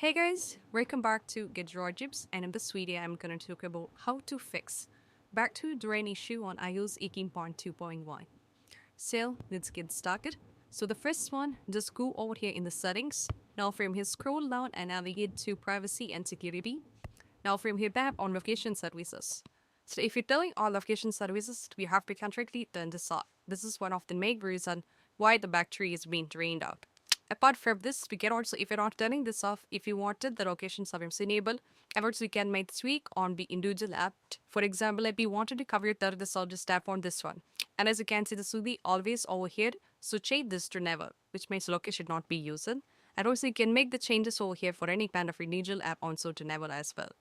Hey guys, welcome back to Get Your Jibs, and in this video I'm gonna talk about how to fix back to drain issue on iOS 18.2.1. So let's get started. So the first one, just go over here in the settings. Now from here scroll down and navigate to privacy and security. Now from here tap on notification services. So if you're telling all notification services, we have to contractly turn this off. This is one of the main reason why the battery is being drained out. Apart from this, we can also, if you're not turning this off, if you wanted the location service enabled, afterwards we can make tweak on the individual app. For example, if we wanted to cover turn this off, just tap on this one. And as you can see, this will be always over here. So change this to never, which means location should not be used. And also you can make the changes over here for any kind of individual app also to never as well.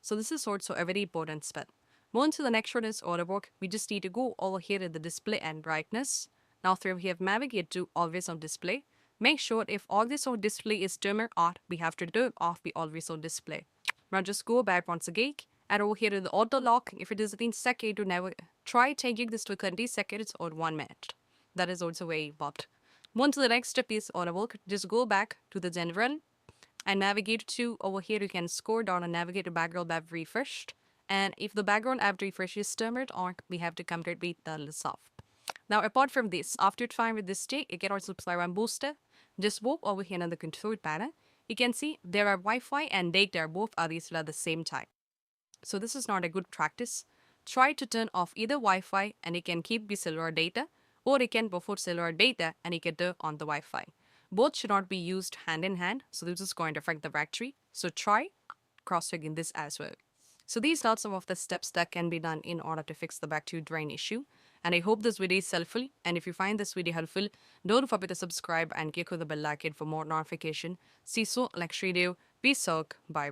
So this is also a very important step. Moving to the next one is order book. We just need to go over here in the display and brightness. Now from here navigate to always on display. Make sure if always on display is dimmer on, we have to turn off the always on display. Now just go back once again and over here in the auto lock, if it is in second to never try taking this to 20 seconds or 1 minute. That is also very important. Moving to the next step is order book. Just go back to the general and navigate to over here. You can scroll down and navigate to background app refreshed. And if the background app refresh is turned on, we have to completely turn this off. Now, apart from this, after trying with this stick, you can also play one booster. Just walk over here on the control panel. You can see there are Wi-Fi and data, both are these at the same time. So this is not a good practice. Try to turn off either Wi-Fi and you can keep the cellular data, or you can buffer cellular data and you can turn on the Wi-Fi. Both should not be used hand in hand, so this is going to affect the battery. So try cross-checking this as well. So these are some of the steps that can be done in order to fix the battery drain issue. And I hope this video is helpful. And if you find this video helpful, don't forget to subscribe and click on the bell icon for more notification. See you next video. Peace out. Bye bye.